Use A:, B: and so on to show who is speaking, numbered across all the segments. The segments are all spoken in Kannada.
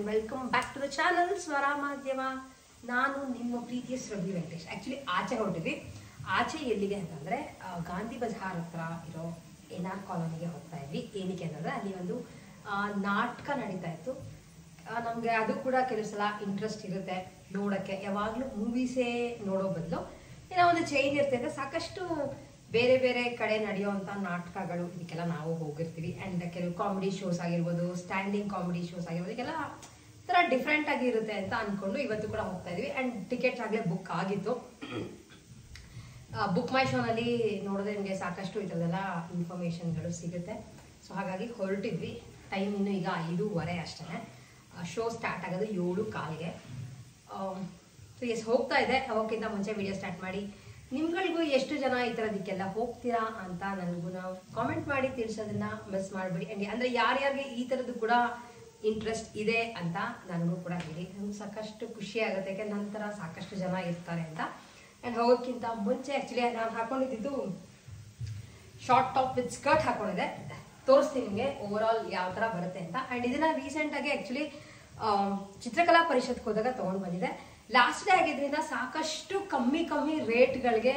A: and welcome back to the channel Swara Madhyama. ನಾನು ನಿಮ್ಮ ಪ್ರೀತಿಯ ಶ್ರದ್ಧಿ ವೆಂಕಟೇಶ್. ಆ್ಯಕ್ಚುಲಿ ಆಚೆ ಹೊರಟಿದ್ವಿ. ಆಚೆ ಎಲ್ಲಿಗೆ ಅಂತಂದರೆ ಗಾಂಧಿ ಬಜಾರ್ ಹತ್ರ ಇರೋ NR ಕಾಲೋನಿಗೆ ಹೋಗ್ತಾ ಇದ್ವಿ. ಏನಕ್ಕೆ ಅಂತಂದರೆ ಅಲ್ಲಿ ಒಂದು ನಾಟಕ ನಡೀತಾ ಇತ್ತು. ನಮಗೆ ಅದು ಕೂಡ ಕೆಲವು ಸಲ ಇಂಟ್ರೆಸ್ಟ್ ಇರುತ್ತೆ ನೋಡೋಕ್ಕೆ. ಯಾವಾಗಲೂ ಮೂವೀಸೇ ನೋಡೋ ಬದಲು ಏನೋ ಒಂದು ಚೇಂಜ್ ಇರ್ತೈತೆ. ಸಾಕಷ್ಟು ಬೇರೆ ಬೇರೆ ಕಡೆ ನಡೆಯುವಂಥ ನಾಟಕಗಳು ಇದಕ್ಕೆಲ್ಲ ನಾವು ಹೋಗಿರ್ತೀವಿ. ಆ್ಯಂಡ್ ಕೆಲವು ಕಾಮಿಡಿ ಶೋಸ್ ಆಗಿರ್ಬೋದು, ಸ್ಟ್ಯಾಂಡಿಂಗ್ ಕಾಮಿಡಿ ಶೋಸ್ ಆಗಿರ್ಬೋದು, ಇದೆಲ್ಲ ಥರ ಡಿಫ್ರೆಂಟ್ ಆಗಿ ಇರುತ್ತೆ ಅಂತ ಅಂದ್ಕೊಂಡು ಇವತ್ತು ಕೂಡ ಹೋಗ್ತಾ ಇದ್ವಿ. ಆ್ಯಂಡ್ ಟಿಕೆಟ್ಸ್ ಆಗಲೇ ಬುಕ್ ಆಗಿತ್ತು. ಬುಕ್ ಮೈ ಶೋನಲ್ಲಿ ನೋಡಿದ್ರೆ ನಿಮಗೆ ಸಾಕಷ್ಟು ಈ ಥರದ್ದೆಲ್ಲ ಇನ್ಫಾರ್ಮೇಷನ್ಗಳು ಸಿಗುತ್ತೆ. ಸೊ ಹಾಗಾಗಿ ಹೊರಟಿದ್ವಿ. ಟೈಮ್ ಇನ್ನು ಈಗ 5:15 ಅಷ್ಟೇ. ಶೋ ಸ್ಟಾರ್ಟ್ ಆಗೋದು 7:15ಗೆ. ಸೊ ಎಸ್ ಹೋಗ್ತಾ ಇದೆ. ಅವಕ್ಕಿಂತ ಮುಂಚೆ ವಿಡಿಯೋ ಸ್ಟಾರ್ಟ್ ಮಾಡಿ ನಿಮ್ಗಳಿಗೂ ಎಷ್ಟು ಜನ ಈ ಥರದಕ್ಕೆಲ್ಲ ಹೋಗ್ತೀರಾ ಅಂತ ನನಗೂ ನಾವು ಕಾಮೆಂಟ್ ಮಾಡಿ ತಿಳಿಸೋದನ್ನ ಮಿಸ್ ಮಾಡಿಬಿಡಿ. ಆ್ಯಂಡ್ ಅಂದರೆ ಯಾರ್ಯಾರಿಗೆ ಈ ಥರದ್ದು ಕೂಡ ಇಂಟ್ರೆಸ್ಟ್ ಇದೆ ಅಂತ ನನಗೂ ಕೂಡ ಹೇಳಿ. ನಮ್ಗೆ ಸಾಕಷ್ಟು ಖುಷಿ ಆಗುತ್ತೆ, ಯಾಕೆಂದ್ರೆ ನಂತರ ಸಾಕಷ್ಟು ಜನ ಇರ್ತಾರೆ ಅಂತ. ಆ್ಯಂಡ್ ಹೋಗೋಕ್ಕಿಂತ ಮುಂಚೆ ಆ್ಯಕ್ಚುಲಿ ನಾನು ಹಾಕೊಂಡಿದ್ದು ಶಾರ್ಟ್ ಟಾಪ್ ವಿತ್ ಸ್ಕರ್ಟ್ ಹಾಕೊಂಡಿದ್ದೆ. ತೋರಿಸ್ತೀನಿ ನಿಮಗೆ ಓವರ್ ಆಲ್ ಯಾವ ಥರ ಬರುತ್ತೆ ಅಂತ. ಆ್ಯಂಡ್ ಇದನ್ನ ರೀಸೆಂಟಾಗಿ ಆ್ಯಕ್ಚುಲಿ ಚಿತ್ರಕಲಾ ಪರಿಷತ್ಗೆ ಹೋದಾಗ ತೊಗೊಂಡು ಬಂದಿದೆ. ಲಾಸ್ಟ್ ಡೇ ಆಗಿದ್ರಿಂದ ಸಾಕಷ್ಟು ಕಮ್ಮಿ ರೇಟ್ಗಳಿಗೆ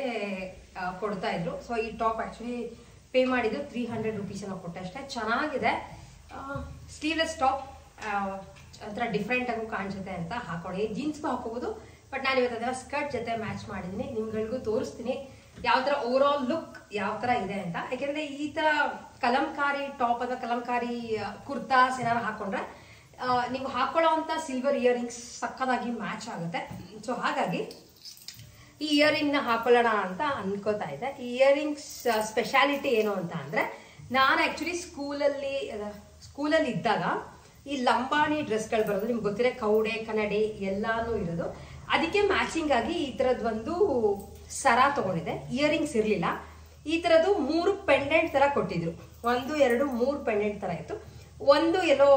A: ಕೊಡ್ತಾ ಇದ್ರು. ಸೊ ಈ ಟಾಪ್ ಆ್ಯಕ್ಚುಲಿ ಪೇ ಮಾಡಿದ್ದು 300 rupees ಕೊಟ್ಟೆ ಅಷ್ಟೇ. ಚೆನ್ನಾಗಿದೆ. ಸ್ಲೀವ್ಲೆಸ್ ಟಾಪ್ ಒಂಥರ ಡಿಫ್ರೆಂಟ್ ಆಗು ಕಾಣಿಸುತ್ತೆ ಅಂತ ಹಾಕೊಳ್ಳಿ. ಜೀನ್ಸ್ಗೂ ಹಾಕೋಬಹುದು, ಬಟ್ ನಾನು ಇವತ್ತು ಅದರ ಸ್ಕರ್ಟ್ ಜೊತೆ ಮ್ಯಾಚ್ ಮಾಡಿದ್ದೀನಿ. ನಿಮ್ಗಳಿಗೂ ತೋರಿಸ್ತೀನಿ ಯಾವ ಥರ ಓವರ್ ಆಲ್ ಲುಕ್ ಯಾವ ಥರ ಇದೆ ಅಂತ. ಯಾಕೆಂದರೆ ಈ ಥರ ಕಲಂಕಾರಿ ಟಾಪ್ ಅಥವಾ ಕಲಂಕಾರಿ ಕುರ್ತಾಸ್ ಏನಾದ್ರು ಹಾಕೊಂಡ್ರೆ ನೀವು ಹಾಕೊಳ್ಳೋ ಅಂಥ ಸಿಲ್ವರ್ ಇಯರಿಂಗ್ಸ್ ಸಕ್ಕದಾಗಿ ಮ್ಯಾಚ್ ಆಗುತ್ತೆ. ಸೊ ಹಾಗಾಗಿ ಈ ಇಯರಿಂಗ್ನ ಹಾಕೊಳ್ಳೋಣ ಅಂತ ಅನ್ಕೋತಾ ಇದ್ದೆ. ಈ ಇಯರಿಂಗ್ಸ್ ಸ್ಪೆಷಾಲಿಟಿ ಏನು ಅಂತ ಅಂದರೆ, ನಾನು ಆ್ಯಕ್ಚುಲಿ ಸ್ಕೂಲಲ್ಲಿ ಇದ್ದಾಗ ಈ ಲಂಬಾಣಿ ಡ್ರೆಸ್ಗಳು ಬರೋದು ನಿಮ್ಗೆ ಗೊತ್ತಿರೋ ಕೌಡೆ ಕನ್ನಡಿ ಎಲ್ಲಾನು ಇರೋದು. ಅದಕ್ಕೆ ಮ್ಯಾಚಿಂಗ್ ಆಗಿ ಈ ಥರದ್ದು ಸರ ತಗೊಂಡಿದ್ದೆ. ಇಯರಿಂಗ್ಸ್ ಇರಲಿಲ್ಲ. ಈ ಥರದ್ದು 3 ಪೆಂಡೆಂಟ್ ಥರ ಕೊಟ್ಟಿದ್ರು. 1, 2, 3 ಪೆಂಡೆಂಟ್ ಥರ ಇತ್ತು. ಒಂದು ಎಲ್ಲೋ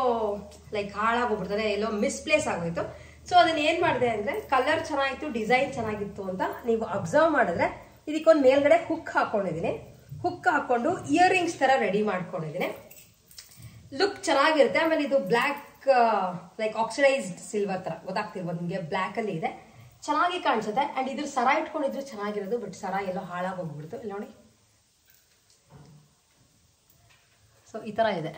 A: ಲೈಕ್ ಹಾಳಾಗೋಗ್ಬಿಡ್ತಾರೆ, ಎಲ್ಲೋ ಮಿಸ್ಪ್ಲೇಸ್ ಆಗೋಯ್ತು. ಸೊ ಅದನ್ನ ಏನು ಮಾಡಿದೆ ಅಂದರೆ, ಕಲರ್ ಚೆನ್ನಾಗಿತ್ತು, ಡಿಸೈನ್ ಚೆನ್ನಾಗಿತ್ತು ಅಂತ ನೀವು ಅಬ್ಸರ್ವ್ ಮಾಡಿದ್ರೆ ಇದಕ್ಕೊಂದು ಮೇಲ್ಗಡೆ ಹುಕ್ ಹಾಕೊಂಡಿದ್ದೀನಿ. ಹುಕ್ ಹಾಕೊಂಡು ಇಯರಿಂಗ್ಸ್ ಥರ ರೆಡಿ ಮಾಡ್ಕೊಂಡಿದ್ದೀನಿ. ಲುಕ್ ಚೆನ್ನಾಗಿರುತ್ತೆ. ಆಮೇಲೆ ಇದು ಬ್ಲ್ಯಾಕ್ ಲೈಕ್ ಆಕ್ಸಿಡೈಸ್ಡ್ ಸಿಲ್ವರ್ ಥರ ಗೊತ್ತಾಗ್ತಿರ್ಬೋದು ನಿಮಗೆ. ಬ್ಲ್ಯಾಕಲ್ಲಿ ಇದೆ, ಚೆನ್ನಾಗಿ ಕಾಣಿಸುತ್ತೆ. ಆ್ಯಂಡ್ ಇದ್ರ ಸರ ಇಟ್ಕೊಂಡಿದ್ರು ಚೆನ್ನಾಗಿರೋದು, ಬಟ್ ಸರ ಎಲ್ಲೋ ಹಾಳಾಗೋಗ್ಬಿಡ್ತು. ಇಲ್ಲಿ ನೋಡಿ. ಸೊ ಈ ಥರ ಇದೆ.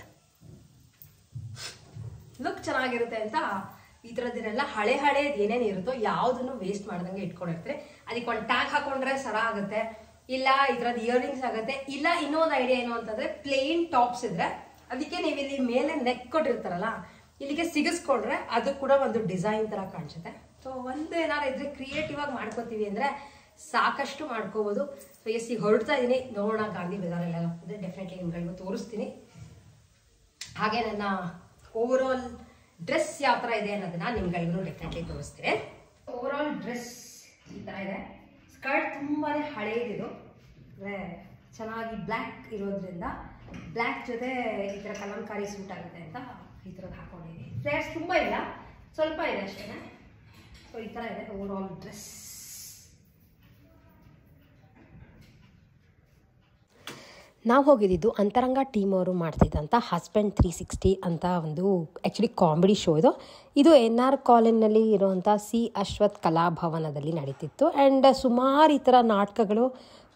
A: ಲುಕ್ ಚೆನ್ನಾಗಿರುತ್ತೆ ಅಂತ ಈ ಥರದ್ದನ್ನೆಲ್ಲ ಹಳೇದು ಏನೇನು ಇರುತ್ತೋ ಯಾವುದನ್ನು ವೇಸ್ಟ್ ಮಾಡ್ದಂಗೆ ಇಟ್ಕೊಂಡಿರ್ತಾರೆ. ಅದಕ್ಕೆ ಒಂದು ಟ್ಯಾಗ್ ಹಾಕೊಂಡ್ರೆ ಸರ ಆಗುತ್ತೆ, ಇಲ್ಲ ಈ ಥರದ್ದು ಇಯರಿಂಗ್ಸ್ ಆಗುತ್ತೆ, ಇಲ್ಲ ಇನ್ನೊಂದು ಐಡಿಯಾ ಏನು ಅಂತಂದ್ರೆ ಪ್ಲೇನ್ ಟಾಪ್ಸ್ ಇದ್ರೆ ಅದಕ್ಕೆ ನೀವು ಇಲ್ಲಿ ಮೇಲೆ ನೆಕ್ ಕೊಟ್ಟಿರ್ತಾರಲ್ಲ, ಇಲ್ಲಿಗೆ ಸಿಗಿಸ್ಕೊಂಡ್ರೆ ಅದು ಕೂಡ ಒಂದು ಡಿಸೈನ್ ತರ ಕಾಣಿಸುತ್ತೆ. ಸೊ ಒಂದು ಏನಾದ್ರು ಇದ್ರೆ ಕ್ರಿಯೇಟಿವ್ ಆಗಿ ಮಾಡ್ಕೋತೀವಿ ಅಂದ್ರೆ ಸಾಕಷ್ಟು ಮಾಡ್ಕೋಬಹುದು. ಸೊ ಎಸ್ ಈಗ ಹೊರಡ್ತಾ ಇದೀನಿ, ನೋಡೋಣ ಗಾಂಧಿ ಬಜಾರೆಲ್ಲ ಇದೆ. ಡೆಫಿನೆಟ್ಲಿ ನಿಮ್ಗಳಿಗೂ ತೋರಿಸ್ತೀನಿ. ಹಾಗೆ ನನ್ನ ಓವರ್ ಆಲ್ ಡ್ರೆಸ್ ಯಾವ ತರ ಇದೆ ಅನ್ನೋದನ್ನ ನಿಮ್ಗಳಿಗೂ ಡೆಫಿನೆಟ್ಲಿ ತೋರಿಸ್ತೀನಿ. ಓವರ್ ಆಲ್ ಡ್ರೆಸ್ ಈ ತರ ಇದೆ. ಸ್ಕರ್ಟ್ ತುಂಬಾನೇ ಹಳೇದಿದು, ಅಂದ್ರೆ ಚೆನ್ನಾಗಿ ಬ್ಲ್ಯಾಕ್ ಇರೋದ್ರಿಂದ ಬ್ಲ್ಯಾಕ್ ಜೊತೆ ಈ ಥರ ಕಲಂಕಾರಿ ಸೂಟ್ ಆಗುತ್ತೆ ಅಂತ ಈ ಥರದ್ದು ಹಾಕೊಂಡಿದ್ದೀನಿ. ಫ್ಲೇರ್ಸ್ ತುಂಬ ಇಲ್ಲ, ಸ್ವಲ್ಪ ಇದೆ ಅಷ್ಟೇ. ಸೊ ಈ ಥರ ಇದೆ ಓವರ್ ಆಲ್ ಡ್ರೆಸ್.
B: ನಾವು ಹೋಗಿದ್ದು ಅಂತರಂಗ ಟೀಮ್ ಅವರು ಮಾಡ್ತಿದ್ದಂಥ ಹಸ್ಬೆಂಡ್ 360 ಅಂತ ಒಂದು ಆ್ಯಕ್ಚುಲಿ ಕಾಮಿಡಿ ಶೋ ಇದು NR ಕಾಲೇಜ್ನಲ್ಲಿ ಇರುವಂಥ C ಅಶ್ವಥ್ ಕಲಾಭವನದಲ್ಲಿ ನಡೀತಿತ್ತು. ಆ್ಯಂಡ್ ಸುಮಾರು ಈ ಥರ ನಾಟಕಗಳು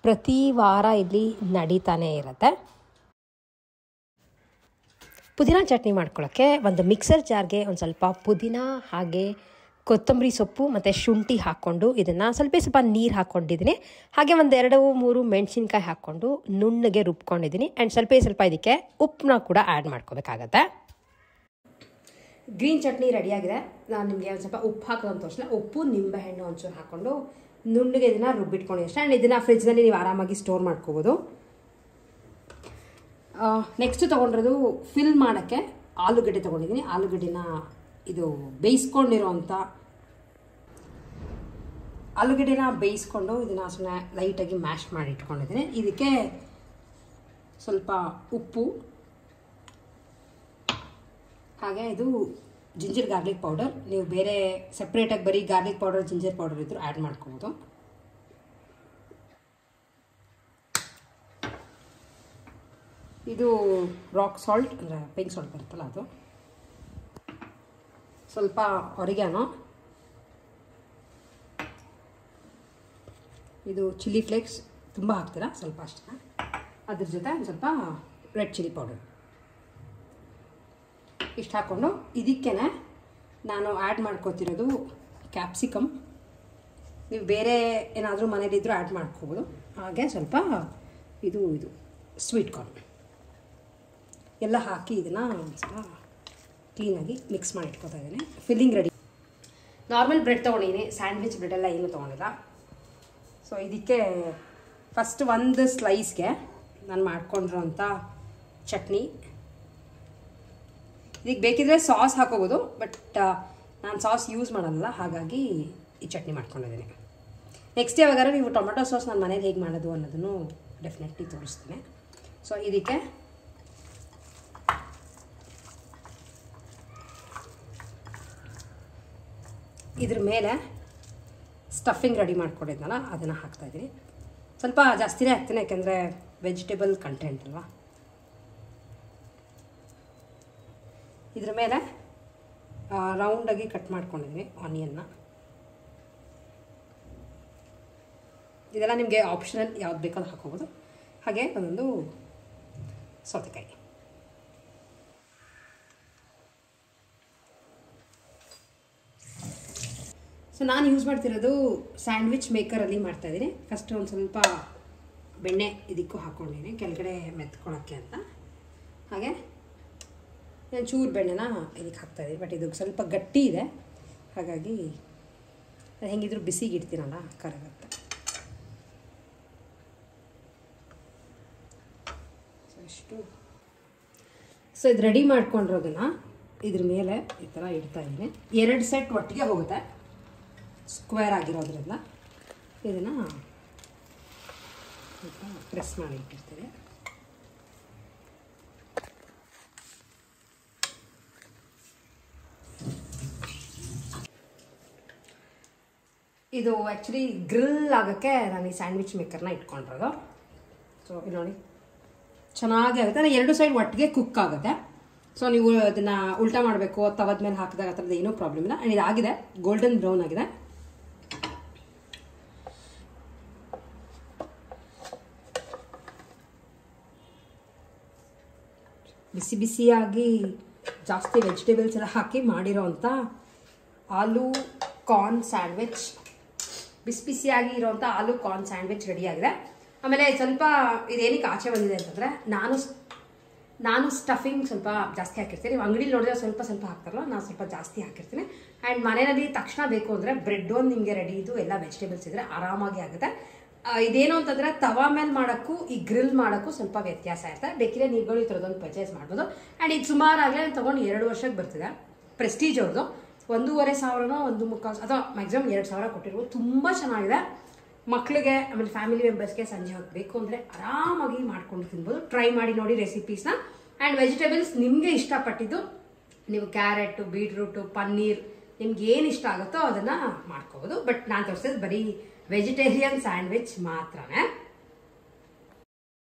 B: ಪ್ರತಿ ವಾರ ಇಲ್ಲಿ ನಡೀತಾನೆ ಇರುತ್ತೆ. ಪುದೀನ ಚಟ್ನಿ ಮಾಡ್ಕೊಳ್ಳೋಕ್ಕೆ ಒಂದು ಮಿಕ್ಸರ್ ಜಾರ್ಗೆ ಒಂದು ಸ್ವಲ್ಪ ಪುದೀನ ಹಾಗೆ ಕೊತ್ತಂಬರಿ ಸೊಪ್ಪು ಮತ್ತು ಶುಂಠಿ ಹಾಕ್ಕೊಂಡು ಇದನ್ನು ಸ್ವಲ್ಪ ನೀರು ಹಾಕ್ಕೊಂಡಿದ್ದೀನಿ. ಹಾಗೆ 1, 2, 3 ಮೆಣಸಿನ್ಕಾಯಿ ಹಾಕ್ಕೊಂಡು ನುಣ್ಣಗೆ ರುಬ್ಕೊಂಡಿದ್ದೀನಿ. ಆ್ಯಂಡ್ ಸ್ವಲ್ಪ ಇದಕ್ಕೆ ಉಪ್ಪನ್ನ ಕೂಡ ಆ್ಯಡ್ ಮಾಡ್ಕೋಬೇಕಾಗತ್ತೆ.
A: ಗ್ರೀನ್ ಚಟ್ನಿ ರೆಡಿಯಾಗಿದೆ. ನಾನು ನಿಮಗೆ ಒಂದು ಸ್ವಲ್ಪ ಉಪ್ಪು ಹಾಕೋದು ತೋರಿಸಲ್ಲ. ಉಪ್ಪು, ನಿಂಬೆಹಣ್ಣು ಒಂಚೂರು ಹಾಕ್ಕೊಂಡು ನುಣ್ಣಗೆ ಇದನ್ನು ರುಬ್ಬಿಟ್ಕೊಂಡು ಅಷ್ಟೇ. ಆ್ಯಂಡ್ ಇದನ್ನು ಫ್ರಿಜ್ನಲ್ಲಿ ನೀವು ಆರಾಮಾಗಿ ಸ್ಟೋರ್ ಮಾಡ್ಕೋಬೋದು. ನೆಕ್ಸ್ಟ್ ತೊಗೊಂಡಿರೋದು ಫಿಲ್ ಮಾಡೋಕ್ಕೆ ಆಲೂಗಡ್ಡೆ ತೊಗೊಂಡಿದ್ದೀನಿ. ಆಲೂಗಡ್ಡೆನ ಇದು ಬೇಯಿಸ್ಕೊಂಡು ಇದನ್ನು ಸುಮ್ಮನೆ ಲೈಟಾಗಿ ಮ್ಯಾಶ್ ಮಾಡಿ ಇಟ್ಕೊಂಡಿದ್ದೀನಿ. ಇದಕ್ಕೆ ಸ್ವಲ್ಪ ಉಪ್ಪು, ಹಾಗೆ ಇದು ಜಿಂಜರ್ ಗಾರ್ಲಿಕ್ ಪೌಡರ್. ನೀವು ಬೇರೆ ಸಪ್ರೇಟಾಗಿ ಬರೀ ಗಾರ್ಲಿಕ್ ಪೌಡರ್, ಜಿಂಜರ್ ಪೌಡರ್ ಇದ್ದರೂ ಆ್ಯಡ್ ಮಾಡ್ಕೊಬೋದು. ಇದು ರಾಕ್ ಸಾಲ್ಟ್, ಅಂದರೆ ಪಿಂಕ್ ಸಾಲ್ಟ್ ಬರುತ್ತಲ್ಲ ಅದು.
B: ಸ್ವಲ್ಪ ಒರಿಗ್ಯಾನೋ, ಇದು ಚಿಲ್ಲಿ ಫ್ಲೇಕ್ಸ್ ತುಂಬ ಹಾಕ್ತೀರಾ, ಸ್ವಲ್ಪ ಅಷ್ಟೇ. ಅದ್ರ ಜೊತೆ ಒಂದು ಸ್ವಲ್ಪ ರೆಡ್ ಚಿಲ್ಲಿ ಪೌಡರ್ ಇಷ್ಟು ಹಾಕ್ಕೊಂಡು ಇದಕ್ಕೆ ನಾನು ಆ್ಯಡ್ ಮಾಡ್ಕೋತಿರೋದು ಕ್ಯಾಪ್ಸಿಕಮ್. ನೀವು ಬೇರೆ ಏನಾದರೂ ಮನೇಲಿದ್ದರೂ ಆ್ಯಡ್ ಮಾಡ್ಕೋಬೋದು. ಹಾಗೆ ಸ್ವಲ್ಪ ಇದು ಸ್ವೀಟ್ ಕಾರ್ನ್ ಎಲ್ಲ ಹಾಕಿ ಇದನ್ನು ಒಂದು ಸಲ ಕ್ಲೀನಾಗಿ ಮಿಕ್ಸ್ ಮಾಡಿ ಇಟ್ಕೊತಾ ಇದ್ದೀನಿ. Filling ready. ನಾರ್ಮಲ್ ಬ್ರೆಡ್ ತೊಗೊಂಡಿದ್ದೀನಿ, ಸ್ಯಾಂಡ್ವಿಚ್ ಬ್ರೆಡೆಲ್ಲ ಏನೂ ತೊಗೊಂಡಿಲ್ಲ. ಸೊ ಇದಕ್ಕೆ ಫಸ್ಟ್ ಒಂದು ಸ್ಲೈಸ್ಗೆ ನಾನು ಮಾಡ್ಕೊಂಡಿರೋಂಥ ಚಟ್ನಿ. ಇದಕ್ಕೆ ಬೇಕಿದ್ರೆ ಸಾಸ್ ಹಾಕೋಬೋದು, ಬಟ್ ನಾನು ಸಾಸ್ ಯೂಸ್ ಮಾಡಲ್ಲ, ಹಾಗಾಗಿ ಈ ಚಟ್ನಿ ಮಾಡ್ಕೊಂಡಿದ್ದೀನಿ. ನೆಕ್ಸ್ಟ್ ಯಾವಾಗಾದ್ರೂ ನೀವು ಟೊಮೆಟೊ ಸಾಸ್ ನಾನು ಮನೇಲಿ ಹೇಗೆ ಮಾಡೋದು ಅನ್ನೋದನ್ನು ಡೆಫಿನೆಟ್ಲಿ ತೋರಿಸ್ತೀನಿ. ಸೊ ಇದಕ್ಕೆ ಇದ್ರ ಮೇಲೆ ಸ್ಟಫಿಂಗ್ ರೆಡಿ ಮಾಡ್ಕೊಂಡಿದ್ನಲ್ಲ ಅದನ್ನು ಹಾಕ್ತಾಯಿದ್ದೀನಿ. ಸ್ವಲ್ಪ ಜಾಸ್ತಿನೇ ಹಾಕ್ತೀನಿ, ಯಾಕೆಂದರೆ ವೆಜಿಟೇಬಲ್ ಕಂಟೆಂಟ್ ಅಲ್ವಾ. ಇದ್ರ ಮೇಲೆ ರೌಂಡಾಗಿ ಕಟ್ ಮಾಡ್ಕೊಂಡಿದ್ದೀನಿ ಆನಿಯನ್ನ. ಇದೆಲ್ಲ ನಿಮಗೆ ಆಪ್ಷನಲ್, ಯಾವ್ದು ಬೇಕಾದ್ರೂ ಹಾಕೋಬೋದು. ಹಾಗೆ ಒಂದೊಂದು ಸೌತೆಕಾಯಿ. ಸೊ ನಾನು ಯೂಸ್ ಮಾಡ್ತಿರೋದು ಸ್ಯಾಂಡ್ವಿಚ್ ಮೇಕರಲ್ಲಿ ಮಾಡ್ತಾಯಿದ್ದೀನಿ. ಫಸ್ಟ್ ಒಂದು ಸ್ವಲ್ಪ ಬೆಣ್ಣೆ ಇದಕ್ಕೂ ಹಾಕ್ಕೊಂಡಿದ್ದೀನಿ ಕೆಳಗಡೆ ಮೆತ್ಕೊಳಕ್ಕೆ ಅಂತ. ಹಾಗೆ ನಾನು ಚೂರು ಬೆಣ್ಣೆನ ಇದಕ್ಕೆ ಹಾಕ್ತಾಯಿದ್ದೀನಿ, ಬಟ್ ಇದು ಸ್ವಲ್ಪ ಗಟ್ಟಿ ಇದೆ, ಹಾಗಾಗಿ ಅದು ಹೆಂಗಿದ್ರು ಬಿಸಿಗೆ ಇಡ್ತೀನಲ್ಲ ಕರಗುತ್ತೆ. ಸೊ ಇಷ್ಟು. ಸೊ ಇದು ರೆಡಿ ಮಾಡ್ಕೊಂಡಿರೋದನ್ನು ಇದ್ರ ಮೇಲೆ ಈ ಥರ ಇಡ್ತಾಯಿದ್ದೀನಿ. 2 ಸೆಟ್ ಒಟ್ಟಿಗೆ ಹೋಗುತ್ತೆ, ಸ್ಕ್ವೇರ್ ಆಗಿರೋದ್ರಿಂದ ಇದನ್ನು ಪ್ರೆಸ್ ಮಾಡಿ ಇಟ್ಟಿರ್ತೀವಿ. ಇದು ಆ್ಯಕ್ಚುಲಿ ಗ್ರಿಲ್ ಆಗೋಕ್ಕೆ ನಾನು ಈ ಸ್ಯಾಂಡ್ವಿಚ್ ಮೇಕರ್ನ ಇಟ್ಕೊಂಡಿರೋದು. ಸೊ ಇಲ್ಲಿ ನೋಡಿ ಚೆನ್ನಾಗಿ ಆಗುತ್ತೆ, 2 ಸೈಡ್ ಒಟ್ಟಿಗೆ ಕುಕ್ ಆಗುತ್ತೆ. ಸೊ ನೀವು ಅದನ್ನು ಉಲ್ಟಾ ಮಾಡಬೇಕು, ತವದ ಮೇಲೆ ಹಾಕಿದಾಗ ಆ ಥರದ್ದು ಏನೂ ಪ್ರಾಬ್ಲಮ್ ಇಲ್ಲ. ಆ್ಯಂಡ್ ಇದಾಗಿದೆ, ಗೋಲ್ಡನ್ ಬ್ರೌನ್ ಆಗಿದೆ. ಬಿಸಿ ಬಿಸಿಯಾಗಿ ಜಾಸ್ತಿ ವೆಜಿಟೇಬಲ್ಸ್ ಎಲ್ಲ ಹಾಕಿ ಮಾಡಿರೋ ಅಂಥ ಆಲೂ ಕಾರ್ನ್ ಸ್ಯಾಂಡ್ವಿಚ್, ಬಿಸಿ ಬಿಸಿಯಾಗಿ ಇರೋವಂಥ ಆಲೂ ಕಾರ್ನ್ ಸ್ಯಾಂಡ್ವಿಚ್ ರೆಡಿಯಾಗಿದೆ. ಆಮೇಲೆ ಸ್ವಲ್ಪ ಇದೇನಕ್ಕೆ ಆಚೆ ಬಂದಿದೆ ಅಂತಂದರೆ ನಾನು ಸ್ಟಫಿಂಗ್ ಸ್ವಲ್ಪ ಜಾಸ್ತಿ ಹಾಕಿರ್ತೀನಿ. ನೀವು ಅಂಗಡಿಲಿ ನೋಡಿದ್ರೆ ಸ್ವಲ್ಪ ಹಾಕ್ತಾರಲ್ಲ, ನಾನು ಸ್ವಲ್ಪ ಜಾಸ್ತಿ ಹಾಕಿರ್ತೀನಿ. ಆ್ಯಂಡ್ ಮನೆಯಲ್ಲಿ ತಕ್ಷಣ ಬೇಕು ಅಂದರೆ ಬ್ರೆಡ್ ಒಂದು ನಿಮಗೆ ರೆಡಿ ಇದು ಎಲ್ಲ ವೆಜಿಟೇಬಲ್ಸ್ ಇದ್ದರೆ ಆರಾಮಾಗಿ ಆಗುತ್ತೆ. ಇದೇನು ಅಂತಂದರೆ ತವಾ ಮೇಲೆ ಮಾಡೋಕ್ಕೂ ಈ ಗ್ರಿಲ್ ಮಾಡೋಕ್ಕೂ ಸ್ವಲ್ಪ ವ್ಯತ್ಯಾಸ ಇರುತ್ತೆ. ಬೇಕಿದ್ರೆ ನೀವುಗಳು ಈ ಥರದೊಂದು ಪರ್ಚೇಸ್ ಮಾಡ್ಬೋದು. ಆ್ಯಂಡ್ ಇದು ಸುಮಾರಾಗಲೇ ತೊಗೊಂಡು 2 ವರ್ಷಕ್ಕೆ ಬರ್ತಿದೆ. ಪ್ರೆಸ್ಟೀಜ್ ಅವ್ರದ್ದು 1,500 1,300 ಅಥವಾ ಮ್ಯಾಕ್ಸಿಮಮ್ 2,000 ಕೊಟ್ಟಿರ್ಬೋದು. ತುಂಬ ಚೆನ್ನಾಗಿದೆ. ಮಕ್ಕಳಿಗೆ ಆಮೇಲೆ ಫ್ಯಾಮಿಲಿ ಮೆಂಬರ್ಸ್ಗೆ ಸಂಜೆ ಹೊತ್ತು ಬೇಕು ಅಂದರೆ ಆರಾಮಾಗಿ ಮಾಡ್ಕೊಂಡು ತಿನ್ಬೋದು. ಟ್ರೈ ಮಾಡಿ ನೋಡಿ ರೆಸಿಪೀಸ್ನ. ಆ್ಯಂಡ್ ವೆಜಿಟೇಬಲ್ಸ್ ನಿಮಗೆ ಇಷ್ಟಪಟ್ಟಿದ್ದು ನೀವು ಕ್ಯಾರೆಟು, ಬೀಟ್ರೂಟು, ಪನ್ನೀರ್ ನಿಮ್ಗೆ ಏನು ಇಷ್ಟ ಆಗುತ್ತೋ ಅದನ್ನು ಮಾಡ್ಕೋಬೋದು. ಬಟ್ ನಾನು ತೋರಿಸಿದ್ದು ಬರೀ ವೆಜಿಟೇರಿಯನ್ ಸ್ಯಾಂಡ್ವಿಚ್ ಮಾತ್ರನೇ.